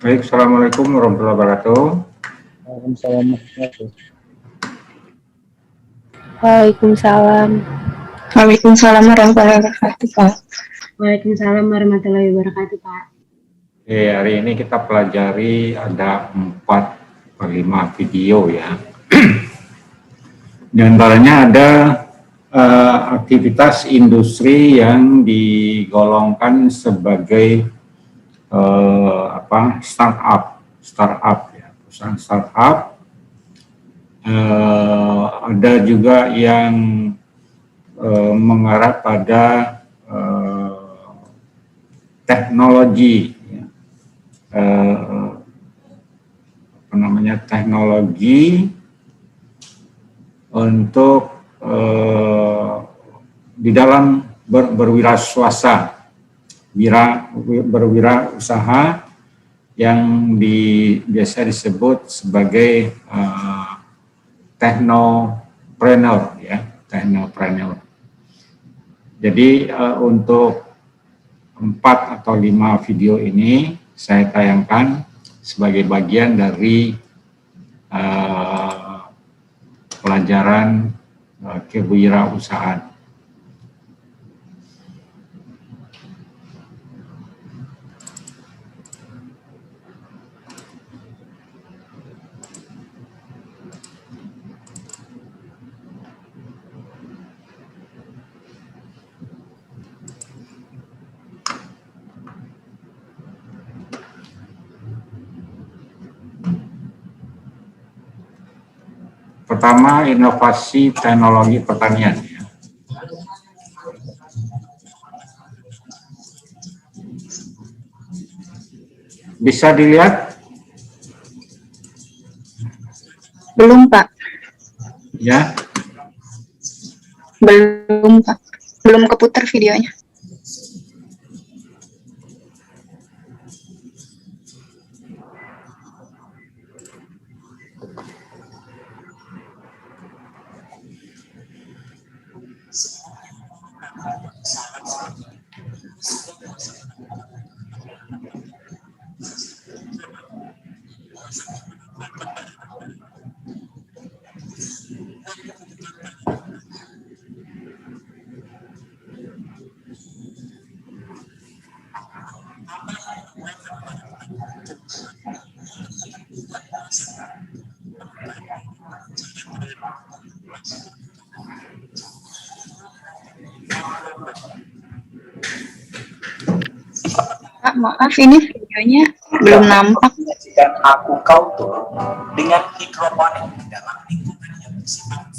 Baik, Assalamualaikum warahmatullahi wabarakatuh. Waalaikumsalam. Waalaikumsalam. Waalaikumsalam warahmatullahi wabarakatuh, Pak. Waalaikumsalam warahmatullahi wabarakatuh, Pak. Oke, hari ini kita pelajari ada 4/5 video ya. Di antaranya ada aktivitas industri yang digolongkan sebagai startup ya, perusahaan startup. Ada juga yang mengarah pada teknologi, ya. Teknologi untuk di dalam berwirausaha, berwirausaha yang biasa disebut sebagai technopreneur ya, technopreneur. Jadi untuk 4 atau 5 video ini saya tayangkan sebagai bagian dari pelajaran kewirausahaan. Pertama, inovasi teknologi pertanian. Bisa dilihat? Belum, Pak. Ya. Belum, Pak. Belum keputar videonya. Pak, maaf ini videonya belum nampak. Dan aku kultur dengan hidroponik dalam lingkungan yang bersifat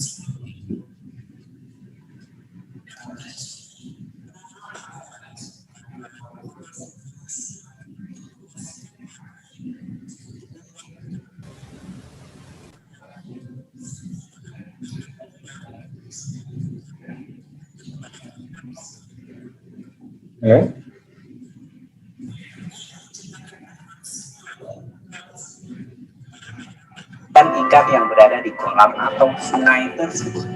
dan ikan yang berada di kolam atau sungai tersebut.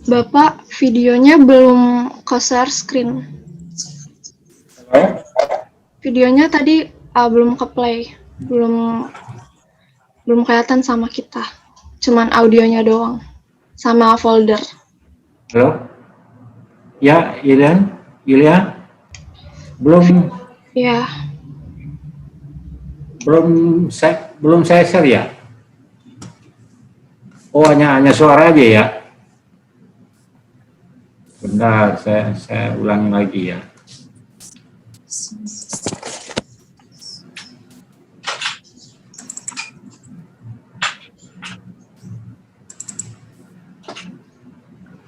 Bapak, videonya belum ke share screen. Videonya tadi belum ke play, belum kelihatan sama kita. Cuman audionya doang, sama folder. Halo? Ya, Ilya? Belum? Ya. Belum saya share ya? Oh, hanya suara aja ya? Bentar, saya ulangi lagi ya.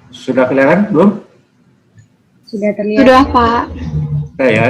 Sudah kelihatan belum? Sudah terlihat. Sudah, Pak. Oke ya.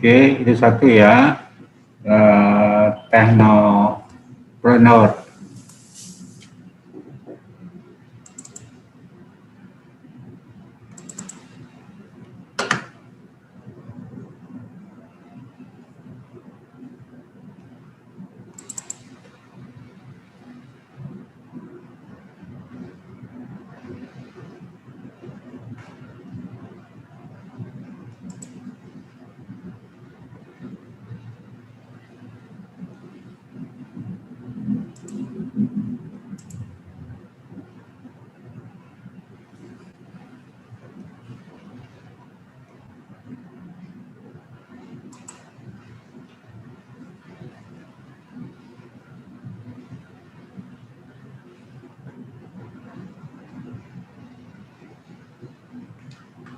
Oke, itu satu ya. Technopreneur.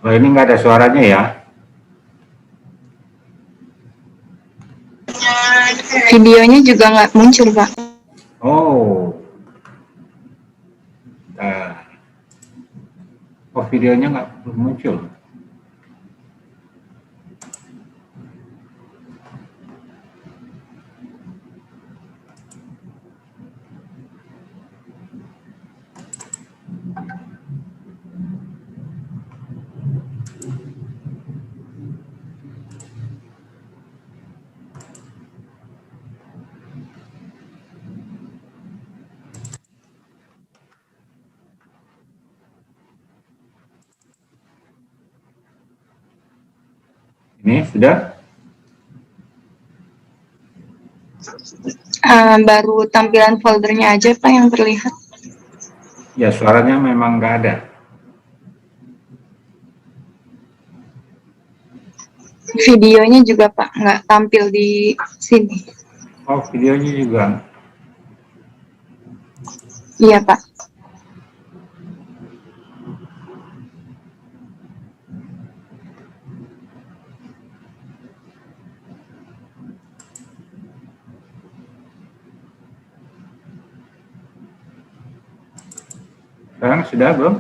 Oh, ini nggak ada suaranya ya? Videonya juga nggak muncul, Pak. Oh. Oh, videonya nggak muncul. Ini sudah? Baru tampilan foldernya aja, Pak, yang terlihat. Ya, suaranya memang nggak ada. Videonya juga, Pak, nggak tampil di sini. Oh, videonya juga. Iya, Pak. Sekarang sudah belum?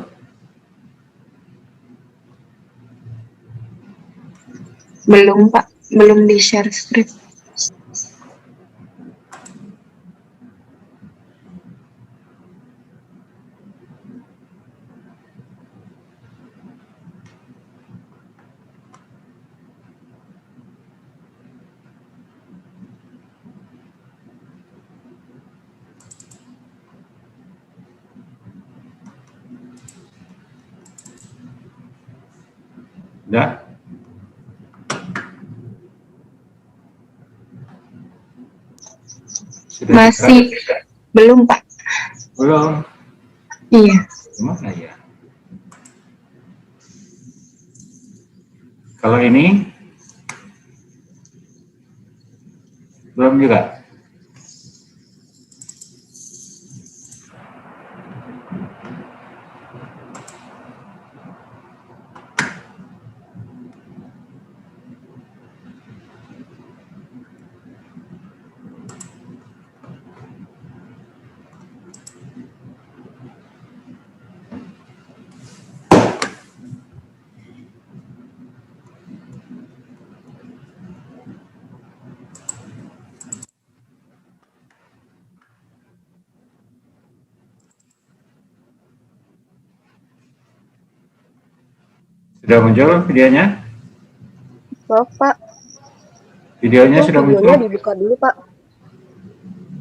Belum, Pak. Belum di-share script. Sudah? Sudah Masih belum, Pak. belum? Iya. Gimana ya? Kalau ini belum juga. Sudah muncul videonya? Maaf Pak, Videonya sudah videonya muncul? dibuka dulu Pak.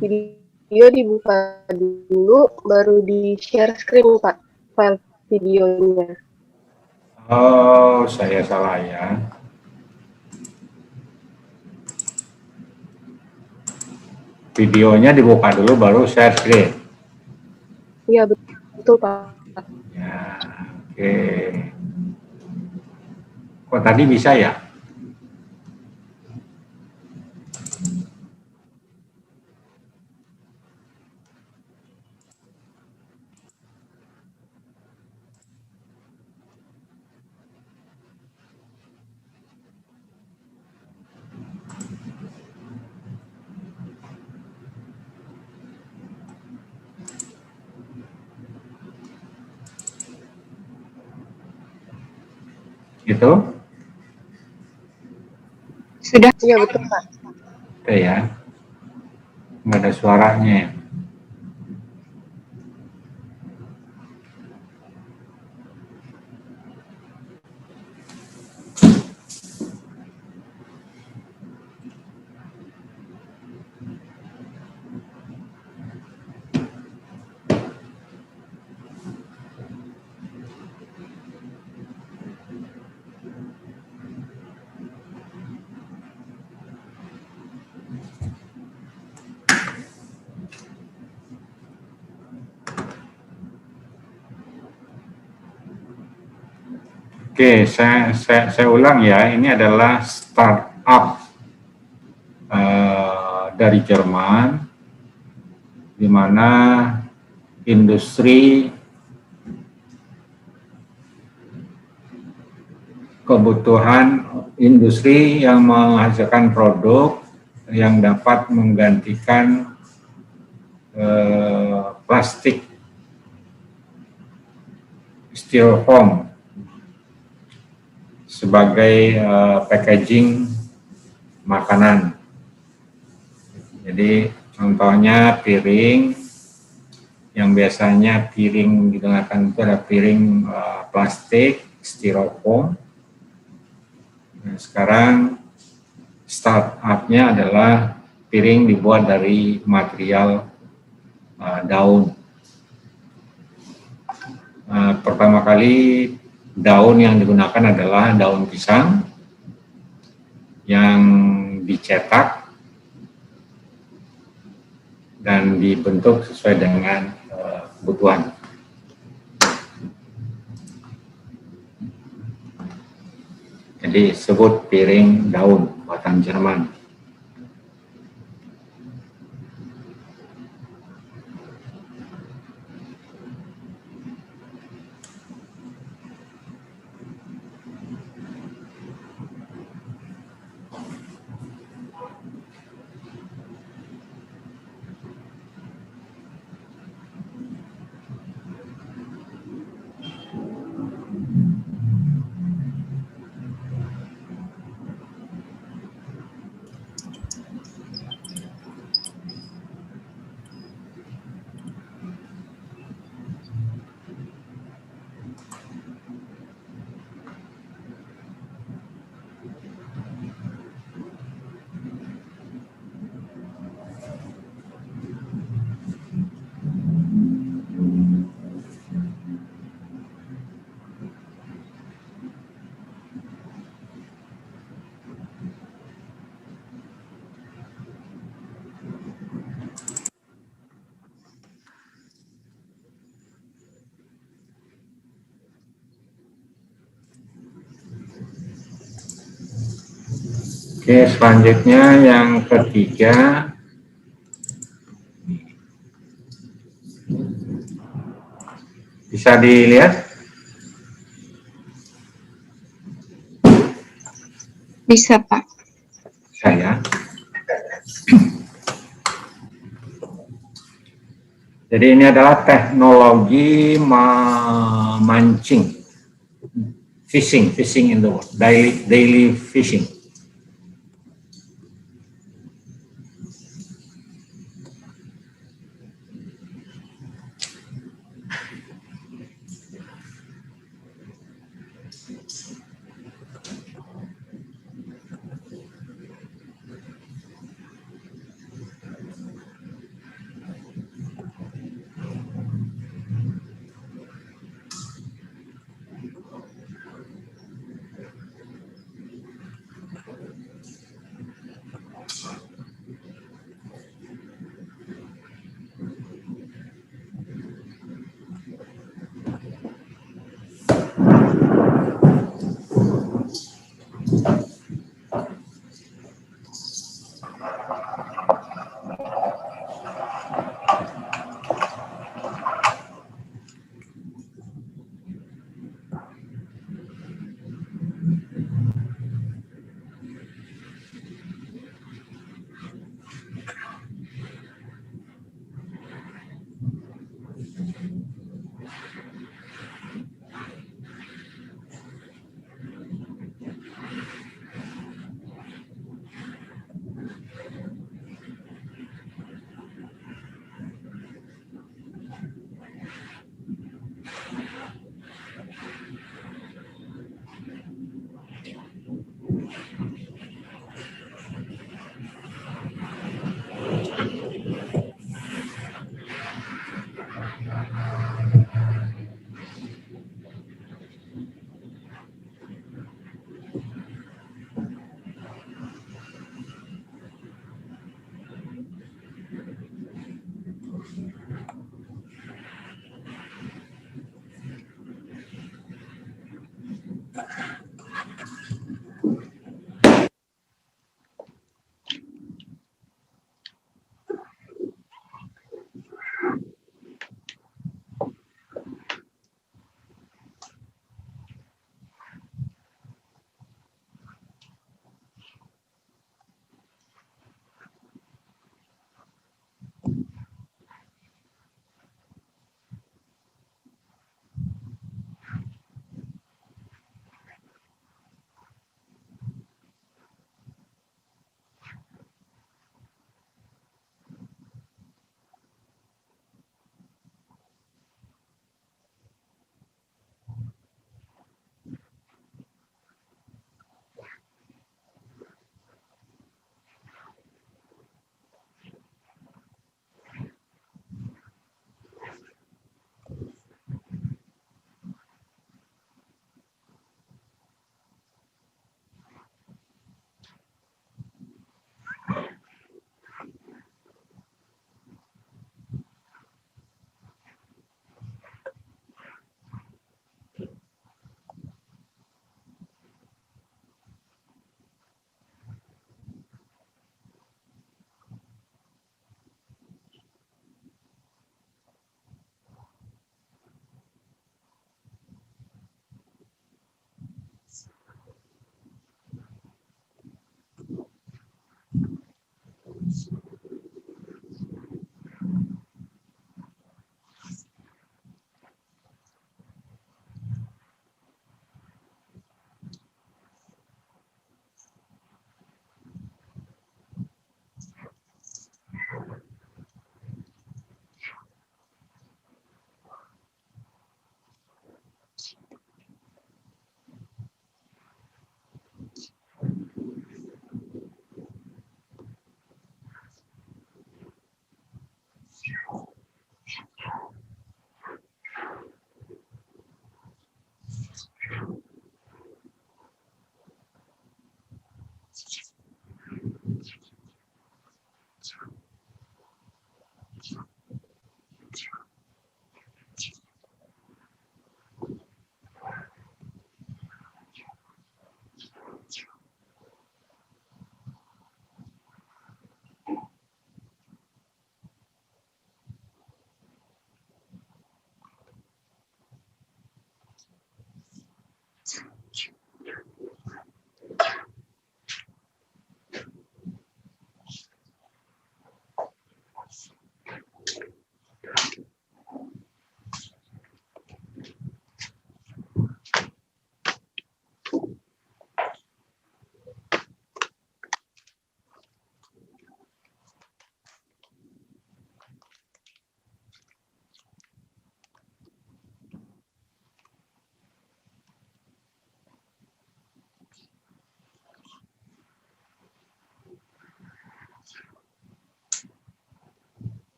Video dibuka dulu, baru di share screen Pak, file videonya. Oh, saya salah ya. Videonya dibuka dulu baru share screen. Iya betul Pak. Ya, oke. Kok tadi bisa ya? Gitu? Sudah. Iya betul Pak. Oke ya. Nggak ada suaranya ya. Oke, saya ulang ya. Ini adalah startup dari Jerman, di mana industri kebutuhan industri yang menghasilkan produk yang dapat menggantikan plastik styrofoam sebagai packaging makanan. Jadi contohnya piring yang biasanya piring digunakan itu adalah piring plastik styrofoam. Nah, sekarang startupnya adalah piring dibuat dari material daun. Pertama kali daun yang digunakan adalah daun pisang yang dicetak dan dibentuk sesuai dengan kebutuhan. Jadi sebut piring daun buatan Jerman. Oke, selanjutnya yang ketiga. Bisa dilihat? Bisa, Pak. Saya. Jadi ini adalah teknologi mancing, fishing in the world, daily fishing.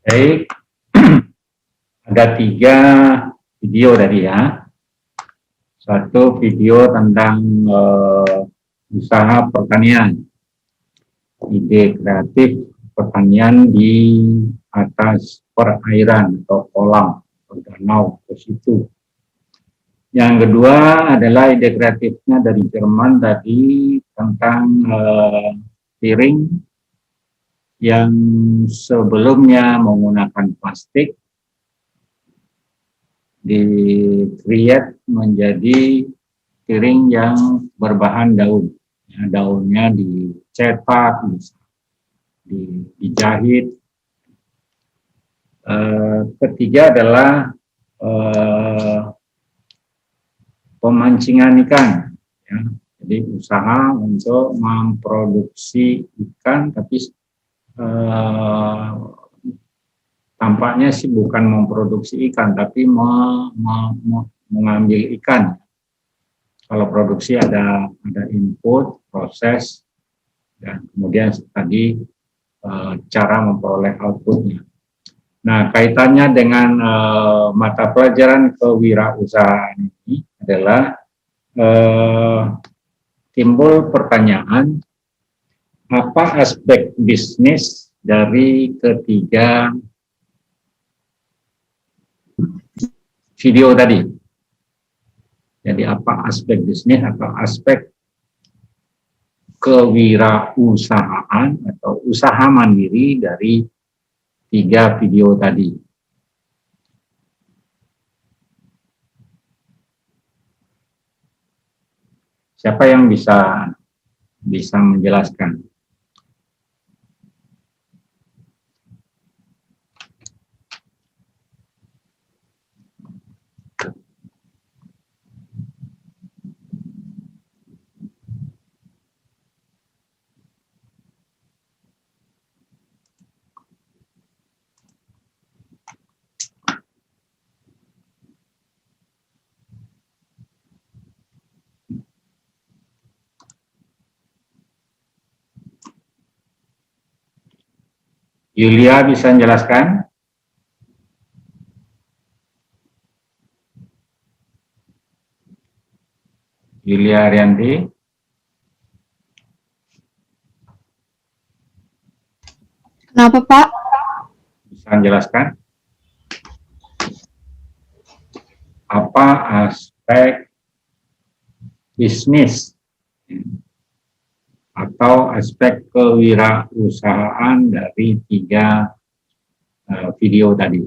Baik, ada 3 video tadi ya. Satu video tentang usaha pertanian, ide kreatif pertanian di atas perairan atau kolam atau danau ke situ. Yang kedua adalah ide kreatifnya dari Jerman tadi tentang piring yang sebelumnya menggunakan plastik di-create menjadi piring yang berbahan daun. Ya, daunnya dicetak, dijahit. Ketiga adalah pemancingan ikan. Ya. Jadi usaha untuk memproduksi ikan, tapi tampaknya sih bukan memproduksi ikan, tapi mengambil ikan. Kalau produksi ada input, proses, dan kemudian tadi cara memperoleh outputnya. Nah, kaitannya dengan mata pelajaran kewirausahaan ini adalah timbul pertanyaan, apa aspek bisnis dari ketiga video tadi? Jadi apa aspek bisnis atau aspek kewirausahaan atau usaha mandiri dari 3 video tadi? Siapa yang bisa menjelaskan? Yulia bisa menjelaskan? Yulia Arianti? Kenapa, Pak? Bisa menjelaskan? Apa aspek bisnis atau aspek kewirausahaan dari 3 video tadi.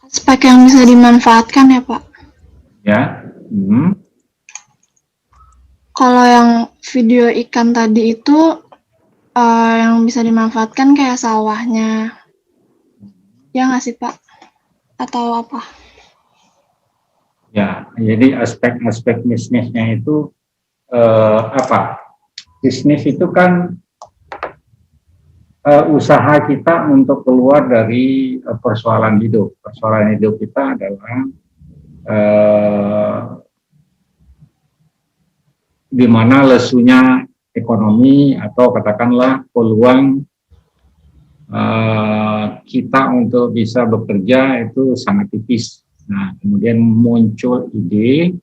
Aspek yang bisa dimanfaatkan ya Pak. Ya. Kalau yang video ikan tadi itu yang bisa dimanfaatkan kayak sawahnya. Ya nggak sih Pak? Atau apa? Ya, jadi aspek-aspek bisnisnya itu apa? Bisnis itu kan usaha kita untuk keluar dari persoalan hidup. Persoalan hidup kita adalah di mana lesunya ekonomi atau katakanlah peluang kita untuk bisa bekerja itu sangat tipis. Nah, kemudian muncul ide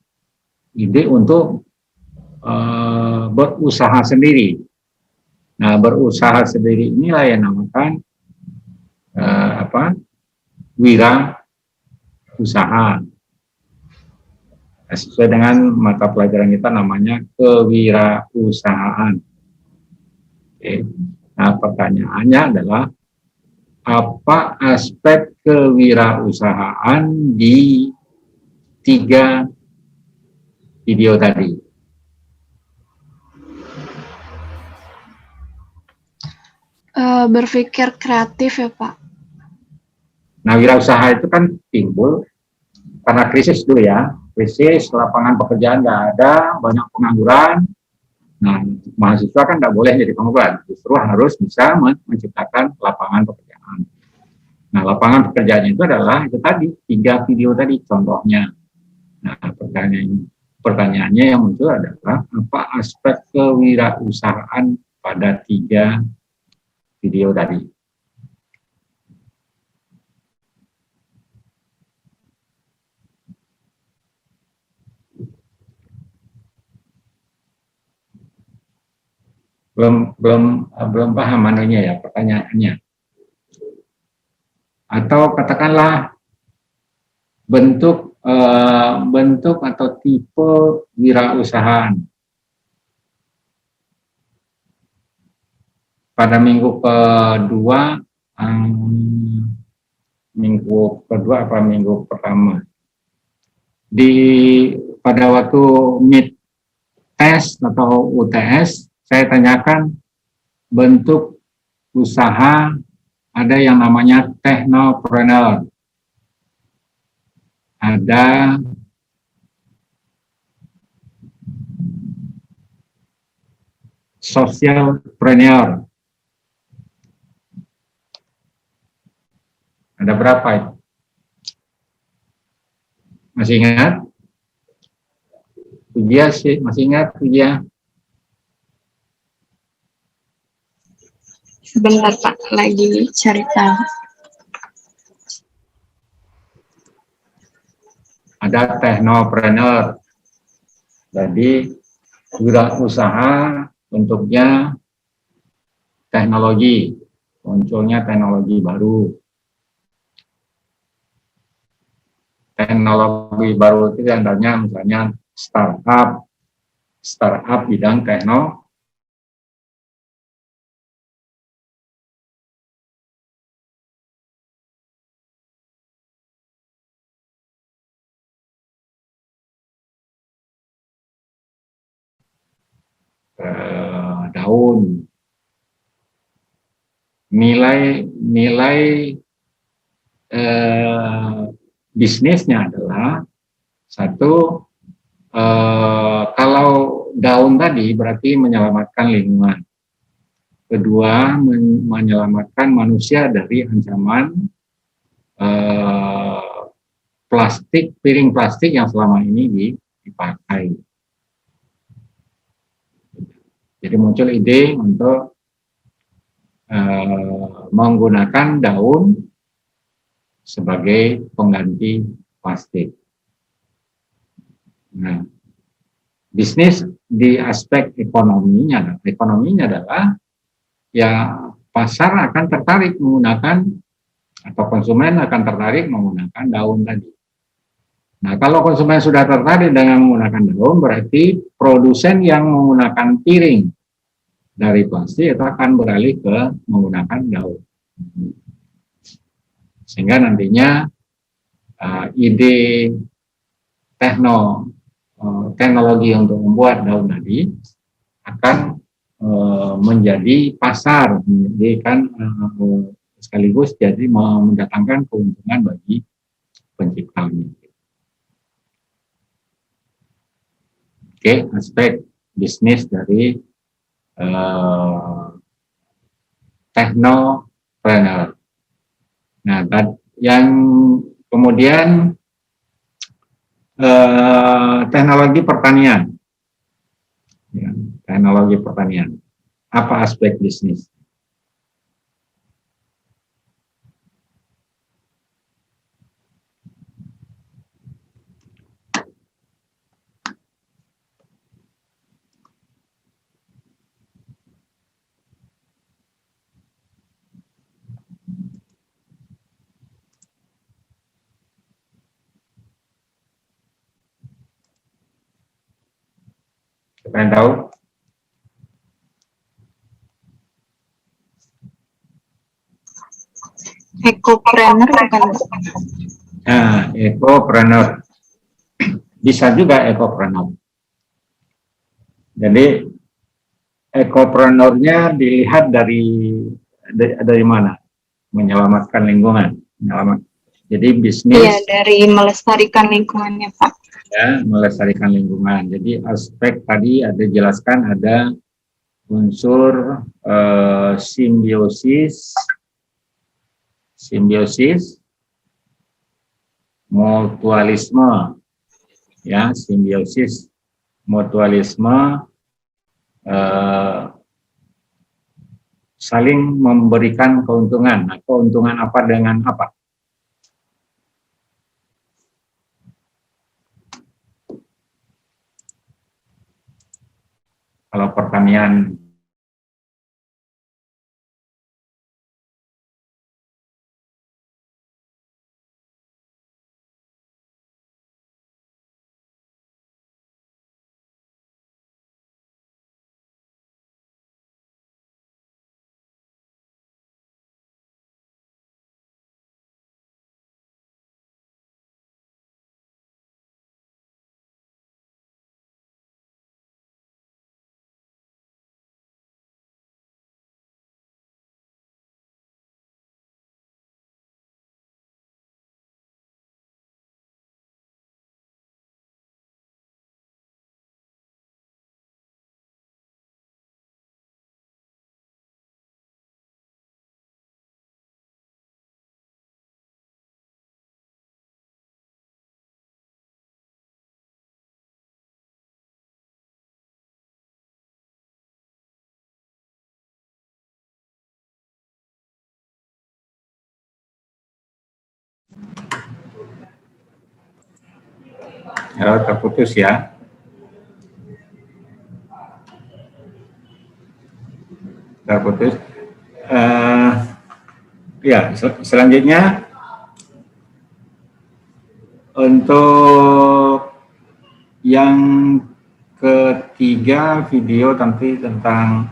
untuk berusaha sendiri. Nah, berusaha sendiri inilah yang namakan wira usaha. Sesuai dengan mata pelajaran kita namanya kewirausahaan. Oke. Nah, pertanyaannya adalah apa aspek kewirausahaan di 3 video tadi? Berpikir kreatif ya Pak. Nah, wirausaha itu kan timbul karena krisis dulu ya. Krisis, lapangan pekerjaan nggak ada, banyak pengangguran. Nah, mahasiswa kan nggak boleh jadi pengangguran, justru harus bisa menciptakan lapangan pekerjaan. Nah, lapangan pekerjaan itu adalah itu tadi 3 video tadi contohnya. Nah, pertanyaannya yang muncul adalah apa aspek kewirausahaan pada 3 video tadi. Belum paham manunya ya pertanyaannya. Atau katakanlah bentuk atau tipe wirausahaan. Pada minggu kedua apa minggu pertama pada waktu mid test atau UTS saya tanyakan bentuk usaha ada yang namanya technopreneur, ada socialpreneur. Ada berapa itu? Masih ingat? Puja sih, masih ingat Puja? Sebentar Pak, lagi cari tahu. Ada technopreneur. Jadi wirausaha bentuknya teknologi, munculnya teknologi baru. Teknologi baru itu contohnya misalnya startup bidang teknologi. Daun, nilai bisnisnya adalah satu, kalau daun tadi berarti menyelamatkan lingkungan, kedua menyelamatkan manusia dari ancaman plastik, piring plastik yang selama ini dipakai. Jadi muncul ide untuk menggunakan daun sebagai pengganti plastik. Nah, bisnis di aspek ekonominya adalah ya pasar akan tertarik menggunakan atau konsumen akan tertarik menggunakan daun tadi. Nah, kalau konsumen sudah tertarik dengan menggunakan daun, berarti produsen yang menggunakan piring dari plastik itu akan beralih ke menggunakan daun. Sehingga nantinya ide teknologi untuk membuat daun tadi akan menjadi pasar, menjadikan sekaligus jadi mendatangkan keuntungan bagi penciptanya. Oke, aspek bisnis dari teknopreneur. Nah, yang kemudian teknologi pertanian. Ya, teknologi pertanian. Apa aspek bisnis? Siapa yang tahu? Ekopreneur bukan? Nah, ekopreneur. Bisa juga ekopreneur. Jadi ekopreneurnya dilihat dari mana? Menyelamatkan lingkungan. Jadi bisnis. Iya, dari melestarikan lingkungannya, Pak. Ya, melestarikan lingkungan. Jadi aspek tadi ada jelaskan ada unsur simbiosis, mutualisme, ya, simbiosis, mutualisme, saling memberikan keuntungan. Nah, keuntungan apa dengan apa? Kalau pertanian terputus ya. Terputus. Ya, selanjutnya untuk yang ketiga video nanti tentang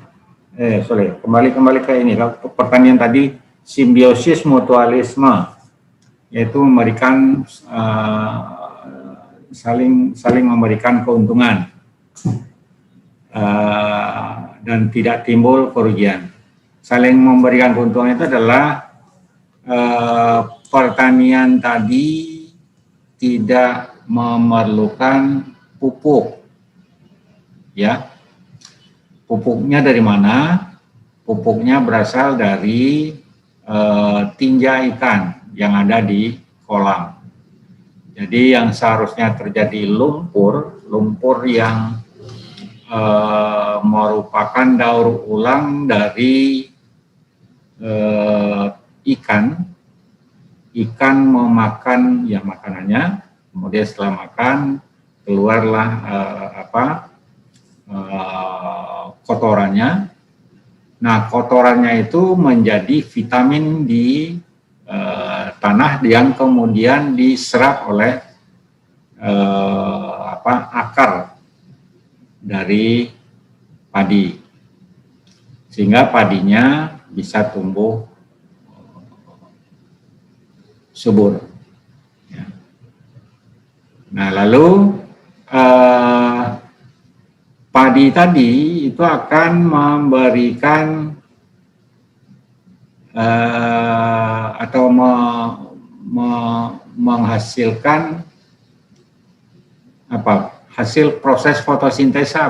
kembali ke ini, pertanian tadi simbiosis mutualisme, yaitu memberikan saling memberikan keuntungan dan tidak timbul kerugian. Saling memberikan keuntungan itu adalah pertanian tadi tidak memerlukan pupuk, ya. Pupuknya dari mana? Pupuknya berasal dari tinja ikan yang ada di kolam. Jadi yang seharusnya terjadi lumpur yang merupakan daur ulang dari ikan memakan ya makanannya, kemudian setelah makan keluarlah kotorannya. Nah, kotorannya itu menjadi vitamin di tanah yang kemudian diserap oleh akar dari padi, sehingga padinya bisa tumbuh subur. Ya. Nah, lalu padi tadi itu akan memberikan atau menghasilkan hasil proses fotosintesa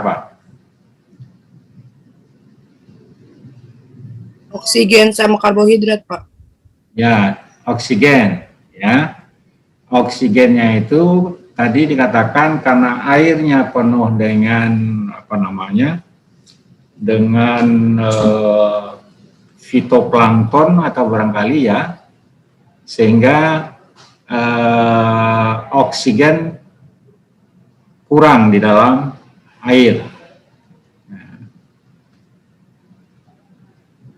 Oksigen sama karbohidrat, Pak. Ya, oksigen. Ya, oksigennya itu tadi dikatakan karena airnya penuh dengan dengan fitoplankton atau barangkali ya, sehingga oksigen kurang di dalam air.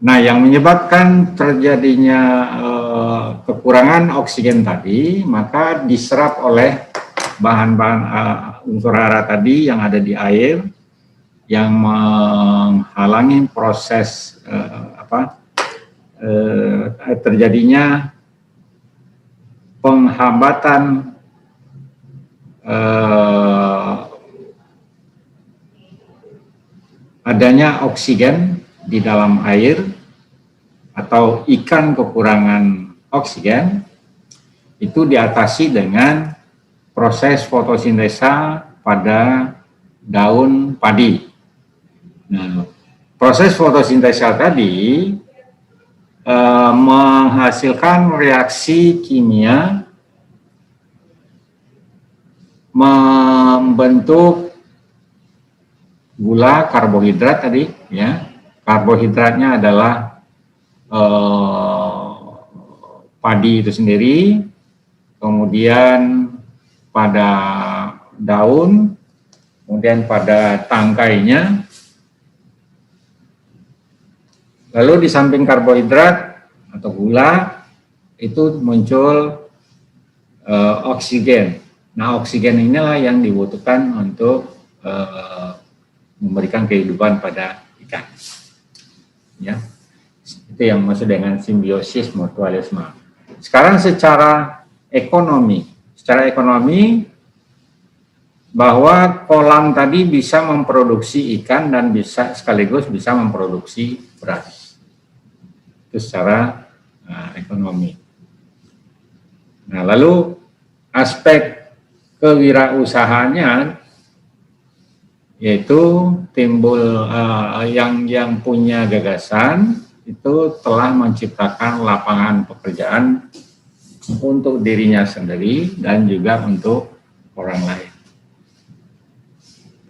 Nah, yang menyebabkan terjadinya kekurangan oksigen tadi, maka diserap oleh bahan-bahan unsur hara tadi yang ada di air, yang menghalangi proses terjadinya penghambatan adanya oksigen di dalam air, atau ikan kekurangan oksigen, itu diatasi dengan proses fotosintesa pada daun padi. Nah, proses fotosintesa tadi menghasilkan reaksi kimia membentuk gula karbohidrat tadi, ya. Karbohidratnya adalah padi itu sendiri, kemudian pada daun, kemudian pada tangkainya. Lalu di samping karbohidrat atau gula itu muncul oksigen. Nah, oksigen inilah yang dibutuhkan untuk memberikan kehidupan pada ikan. Ya, itu yang maksud dengan simbiosis mutualisme. Sekarang secara ekonomi bahwa kolam tadi bisa memproduksi ikan dan bisa sekaligus bisa memproduksi beras. Itu secara ekonomi. Nah, lalu aspek kewirausahaannya yaitu timbul yang punya gagasan itu telah menciptakan lapangan pekerjaan untuk dirinya sendiri dan juga untuk orang lain.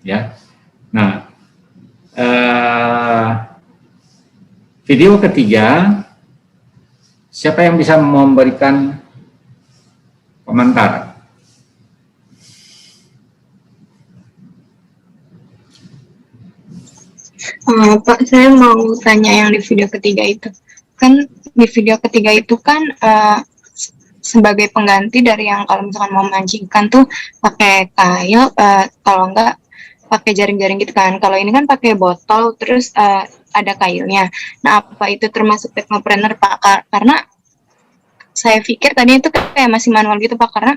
Ya, nah video ketiga, siapa yang bisa memberikan komentar? Pak, saya mau tanya yang di video ketiga itu. Kan di video ketiga itu kan sebagai pengganti dari yang kalau misalkan mau mancing ikan tuh pakai kail, kalau enggak pakai jaring-jaring gitu kan. Kalau ini kan pakai botol, terus ada kailnya. Nah, apa itu termasuk teknopreneur, Pak? Karena saya pikir tadi itu kayak masih manual gitu, Pak, karena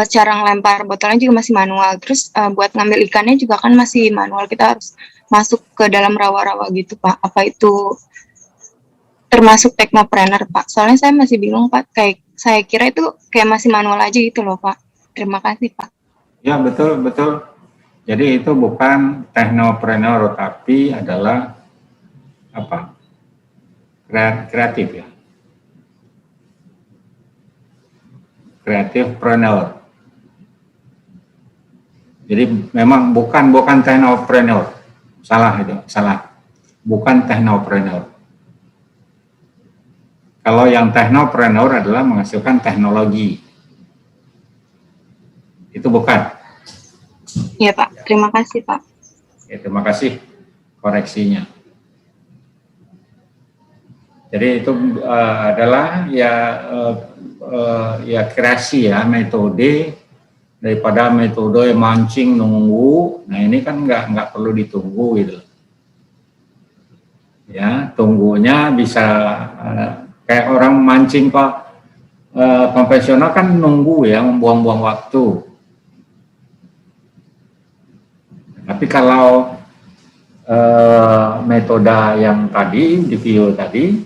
cara ngelempar botolnya juga masih manual. Terus buat ngambil ikannya juga kan masih manual. Kita harus masuk ke dalam rawa-rawa gitu, Pak. Apa itu termasuk teknopreneur, Pak? Soalnya saya masih bingung, Pak. Kayak saya kira itu kayak masih manual aja gitu loh, Pak. Terima kasih, Pak. Ya, betul. Jadi itu bukan teknopreneur, tapi adalah kreatif ya. creativepreneur. Jadi memang bukan technopreneur, salah itu, salah. Bukan technopreneur. Kalau yang technopreneur adalah menghasilkan teknologi. Itu bukan. Iya Pak, terima kasih Pak. Ya, terima kasih koreksinya. Jadi itu adalah ya kreasi ya, metode daripada metode mancing nunggu. Nah ini kan nggak perlu ditunggu gitu. Ya, tunggunya bisa kayak orang mancing kok konvensional kan nunggu ya, membuang-buang waktu. Tapi kalau metode yang tadi di video tadi,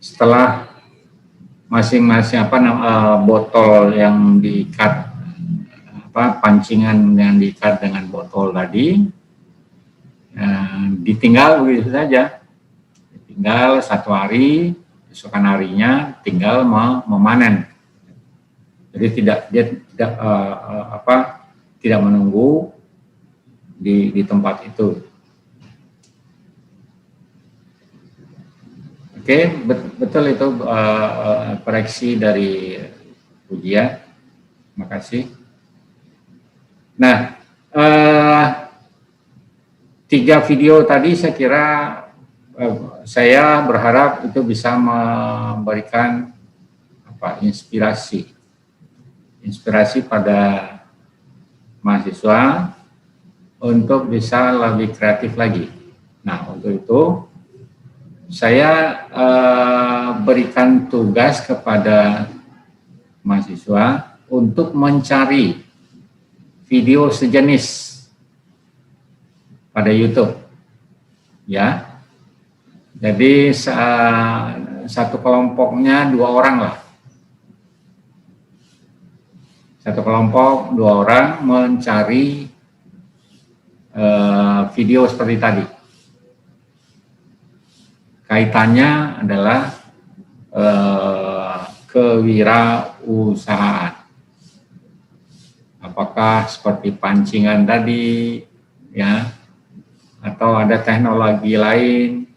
setelah masing-masing botol yang diikat, pancingan yang diikat dengan botol tadi, ditinggal begitu saja, ditinggal 1 hari, besokan harinya tinggal memanen. Jadi tidak menunggu di tempat itu. Oke, betul itu koreksi dari Bujia. Terima kasih. Nah, 3 video tadi saya kira saya berharap itu bisa memberikan inspirasi pada mahasiswa untuk bisa lebih kreatif lagi. Nah, untuk itu saya berikan tugas kepada mahasiswa untuk mencari video sejenis pada YouTube, ya. Jadi satu kelompoknya 2 orang lah. Satu kelompok 2 orang mencari video seperti tadi. Kaitannya adalah kewirausahaan. Apakah seperti pancingan tadi, ya, atau ada teknologi lain,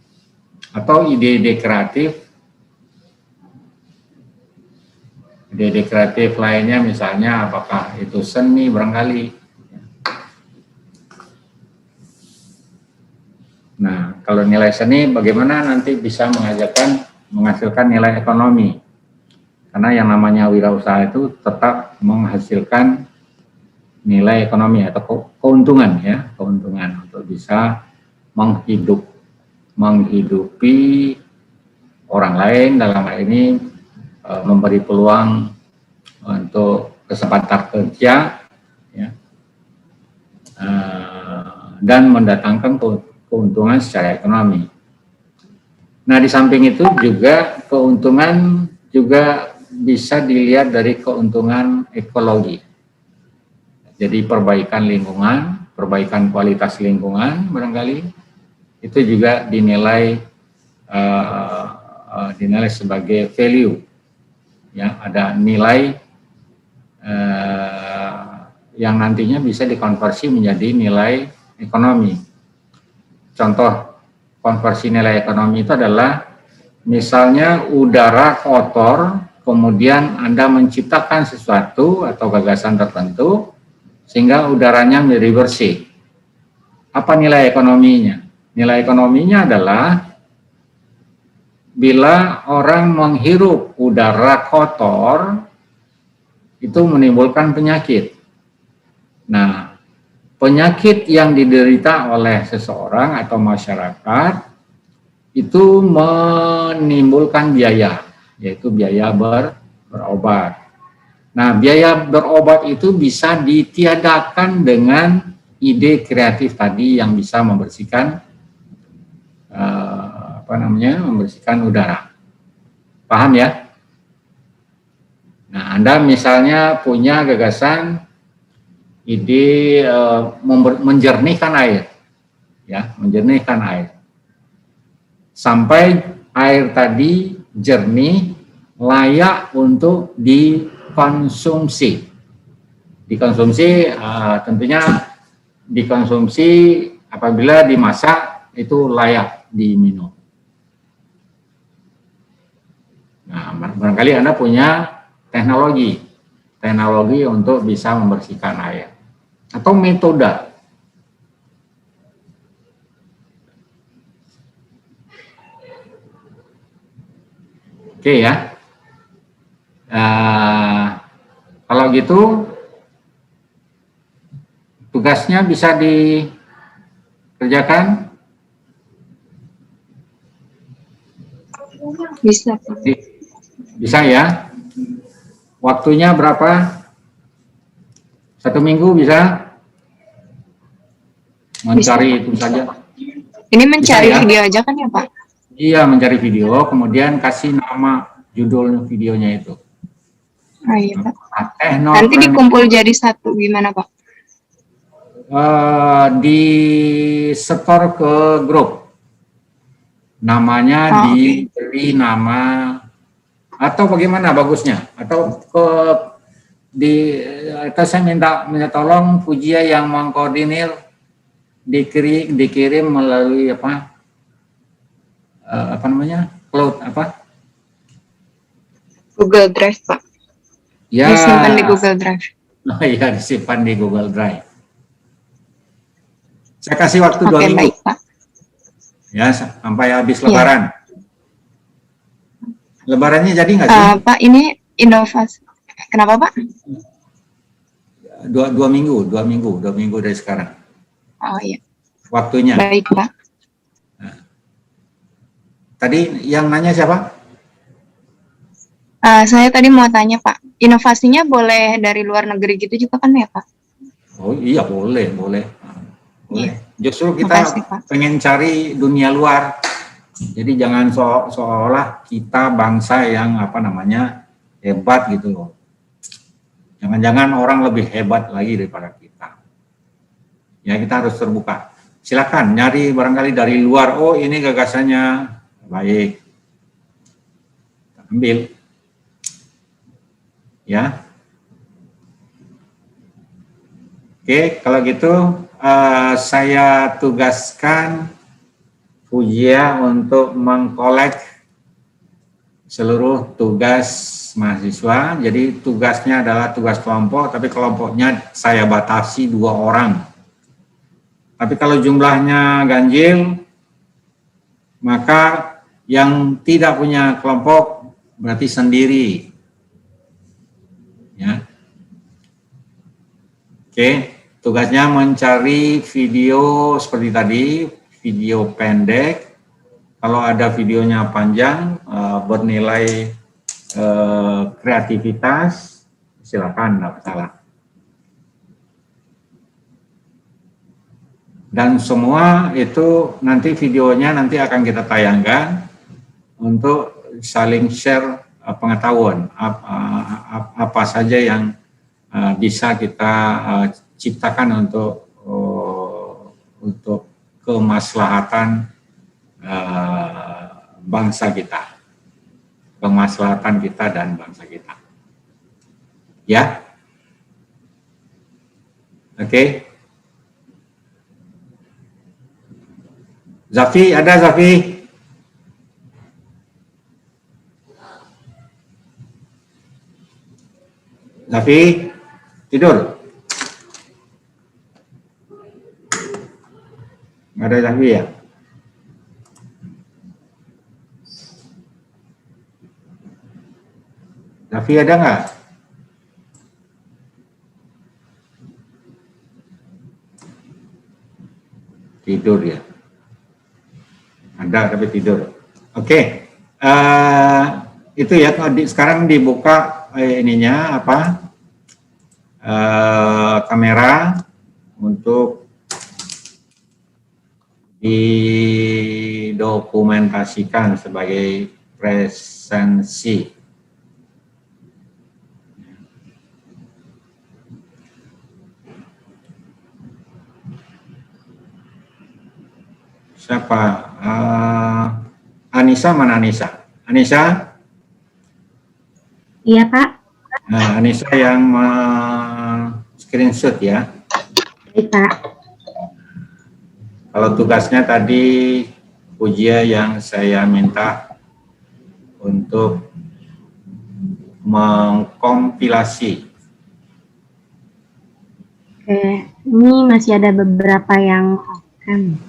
atau ide-ide kreatif. Ide-ide kreatif lainnya misalnya apakah itu seni barangkali. Nah, kalau nilai seni bagaimana nanti bisa menghasilkan nilai ekonomi. Karena yang namanya wirausaha itu tetap menghasilkan nilai ekonomi atau keuntungan, ya, keuntungan untuk bisa menghidupi orang lain, dalam hal ini memberi peluang untuk kesempatan kerja, ya, dan mendatangkan keuntungan secara ekonomi. Nah, di samping itu juga keuntungan juga bisa dilihat dari keuntungan ekologi. Jadi perbaikan lingkungan, perbaikan kualitas lingkungan barangkali itu juga dinilai sebagai value, ya, ada nilai yang nantinya bisa dikonversi menjadi nilai ekonomi. Contoh konversi nilai ekonomi itu adalah misalnya udara kotor, kemudian Anda menciptakan sesuatu atau gagasan tertentu sehingga udaranya menjadi bersih. Apa nilai ekonominya? Nilai ekonominya adalah bila orang menghirup udara kotor itu menimbulkan penyakit. Nah, penyakit yang diderita oleh seseorang atau masyarakat itu menimbulkan biaya, yaitu biaya berobat. Nah, biaya berobat itu bisa ditiadakan dengan ide kreatif tadi yang bisa membersihkan membersihkan udara. Paham ya? Nah, Anda misalnya punya gagasan ide menjernihkan air, ya, menjernihkan air. Sampai air tadi jernih layak untuk dikonsumsi. Dikonsumsi tentunya dikonsumsi apabila dimasak itu layak diminum. Nah, barangkali Anda punya teknologi untuk bisa membersihkan air atau metode. Oke ya. Kalau gitu tugasnya bisa dikerjakan? Bisa, Pak. Bisa ya. Waktunya berapa? 1 minggu bisa? Mencari itu saja. Ini mencari Bisa, ya? video aja kan ya, Pak? Iya, mencari video, kemudian kasih nama judul videonya itu. Oh iya, Pak. Tekno Nanti dikumpul jadi satu, gimana, Pak? di setor ke grup. Namanya diberi nama atau bagaimana bagusnya? Atau atau saya minta tolong Fujia yang mengkoordinir dikirim melalui apa namanya, cloud apa? Google Drive, Pak. Ya. Disimpan di Google Drive. Oh iya, disimpan di Google Drive. Saya kasih waktu 2 minggu. Baik, Pak. Ya, sampai habis Lebaran. Lebarannya jadi nggak sih? Pak, ini inovasi. Kenapa, Pak? 2 minggu dari sekarang. Oh iya. Waktunya. Baik, Pak. Tadi yang nanya siapa? Saya tadi mau tanya, Pak. Inovasinya boleh dari luar negeri gitu juga kan ya, Pak? Oh iya, boleh. Justru kita Makasih, Pak. pengen cari dunia luar. Jadi jangan seolah kita bangsa yang hebat gitu loh. Jangan-jangan orang lebih hebat lagi daripada kita. Ya, kita harus terbuka. Silakan nyari barangkali dari luar. Oh, ini gagasannya baik. Ambil. Ya. Oke, kalau gitu saya tugaskan Fujia untuk mengkolek seluruh tugas mahasiswa. Jadi tugasnya adalah tugas kelompok, tapi kelompoknya saya batasi 2 orang. Tapi kalau jumlahnya ganjil, maka yang tidak punya kelompok berarti sendiri. Ya. Oke, tugasnya mencari video seperti tadi, video pendek. Kalau ada videonya panjang, bernilai kreativitas, silakan, tidak masalah. Dan semua itu nanti videonya nanti akan kita tayangkan untuk saling share pengetahuan apa saja yang bisa kita ciptakan untuk kemaslahatan bangsa kita, kemaslahatan kita dan bangsa kita. Ya, oke. Zafi, ada Zafi? Zafi, tidur? Nggak ada Zafi ya? Zafi ada nggak? Tidur ya? Ada tapi tidur. Oke, itu ya. Sekarang dibuka ininya kamera untuk didokumentasikan sebagai presensi. Siapa? Anissa, mana Anissa? Anissa? Iya, Pak. Nah, Anissa yang screenshot ya. Baik, Pak. Kalau tugasnya tadi Pujia yang saya minta untuk mengkompilasi. Oke, ini masih ada beberapa yang akan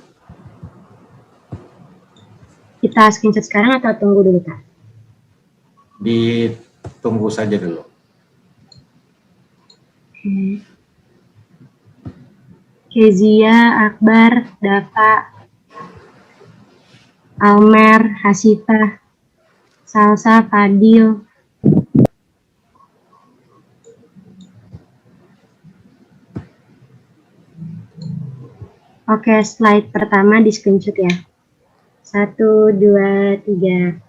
kita screenshot sekarang atau tunggu dulu, Pak? Ditunggu saja dulu. Oke. Kezia, Akbar, Dava, Almer, Hasifah, Salsa, Fadil. Oke, slide pertama di screenshot ya. 1, 2, 3.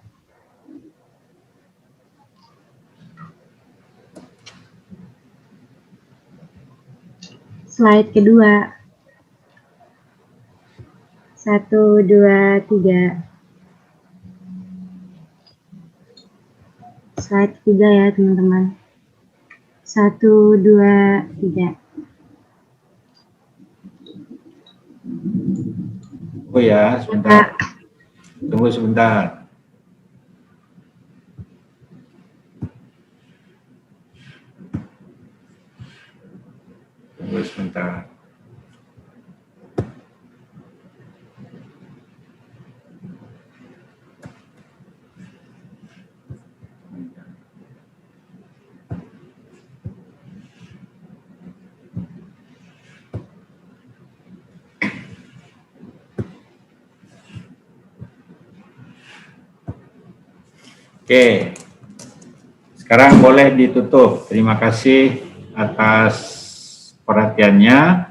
Slide kedua. 1, 2, 3. Slide ketiga ya teman-teman. 1, 2, 3. Oh ya, sebentar. Tunggu sebentar. Tunggu sebentar. Oke, sekarang boleh ditutup. Terima kasih atas perhatiannya.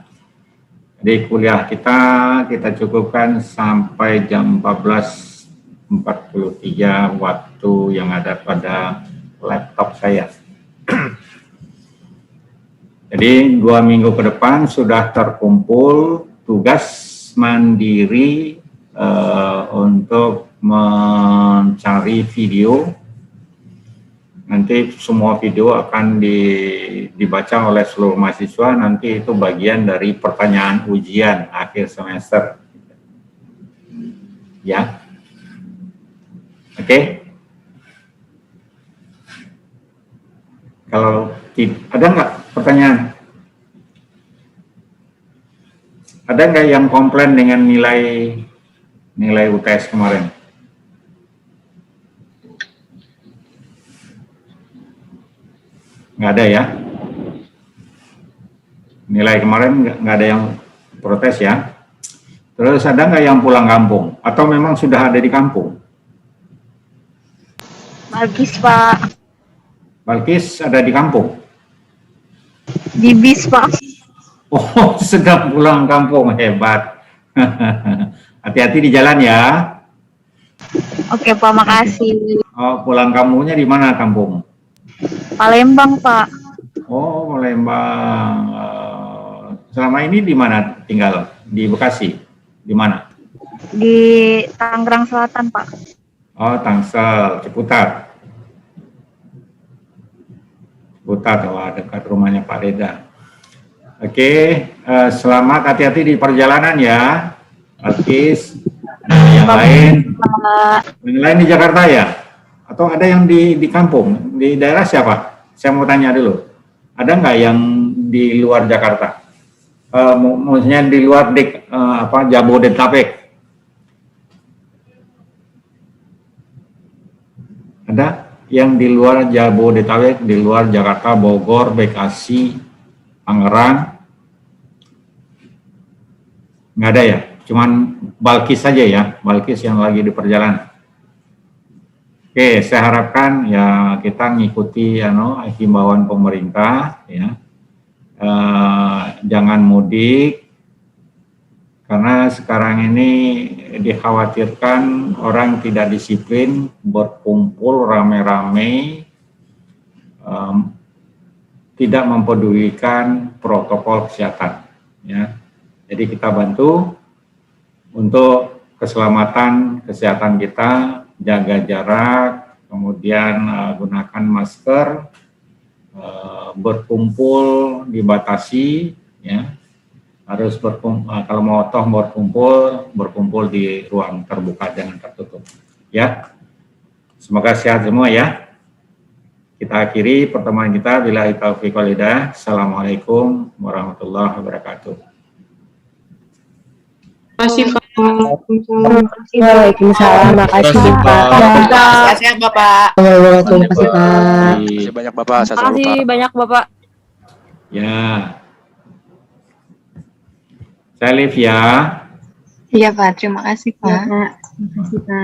Di kuliah kita cukupkan sampai jam 14.43 waktu yang ada pada laptop saya. Jadi 2 minggu ke depan sudah terkumpul tugas mandiri untuk mencari video. Nanti semua video akan dibaca oleh seluruh mahasiswa. Nanti itu bagian dari pertanyaan ujian akhir semester. Ya, oke. Kalau ada nggak pertanyaan? Ada nggak yang komplain dengan nilai UTS kemarin? Nggak ada ya? Nilai kemarin nggak ada yang protes ya? Terus ada nggak yang pulang kampung? Atau memang sudah ada di kampung? Balkis, Pak. Balkis ada di kampung? Di bis, Pak. Oh, sedang pulang kampung, hebat. Hati-hati di jalan ya. Oke, Pak, makasih. Oh, pulang kampungnya di mana kampung? Palembang, Pak. Oh, Palembang. Selama ini di mana tinggal? Di Bekasi? Di mana? Di Tangerang Selatan, Pak. Oh, Tangsel, Ciputat. Ciputat, wah dekat rumahnya Pak Reda. Oke, selamat, hati-hati di perjalanan ya, Alkis. Yang lain di Jakarta ya? Atau ada yang di kampung? Di daerah siapa? Saya mau tanya dulu. Ada nggak yang di luar Jakarta? Maksudnya di luar Jabodetabek? Ada yang di luar Jabodetabek, di luar Jakarta, Bogor, Bekasi, Tangerang? Nggak ada ya? Cuman Balkis saja ya, Balkis yang lagi di perjalanan. Oke, saya harapkan ya kita ngikuti himbauan pemerintah ya. Jangan mudik karena sekarang ini dikhawatirkan orang tidak disiplin, berkumpul rame-rame, tidak mempedulikan protokol kesehatan ya. Jadi kita bantu untuk keselamatan kesehatan kita, jaga jarak, kemudian gunakan masker, berkumpul dibatasi, ya. Harus kalau mau toh berkumpul di ruang terbuka, jangan tertutup, ya. Semoga sehat semua ya. Kita akhiri pertemuan kita. Billahi taufiq wal hidayah. Assalamualaikum warahmatullahi wabarakatuh. Terima kasih Pak. Waalaikumsalam. Makasih Pak. Sehat Bapak. Terima kasih Pak. Terima Terima kasih banyak Bapak. Saya Terima kasih banyak Bapak. Ya. Saya live ya. Iya Pak, terima kasih Ya, Pak. Pak. Terima kasih Pak.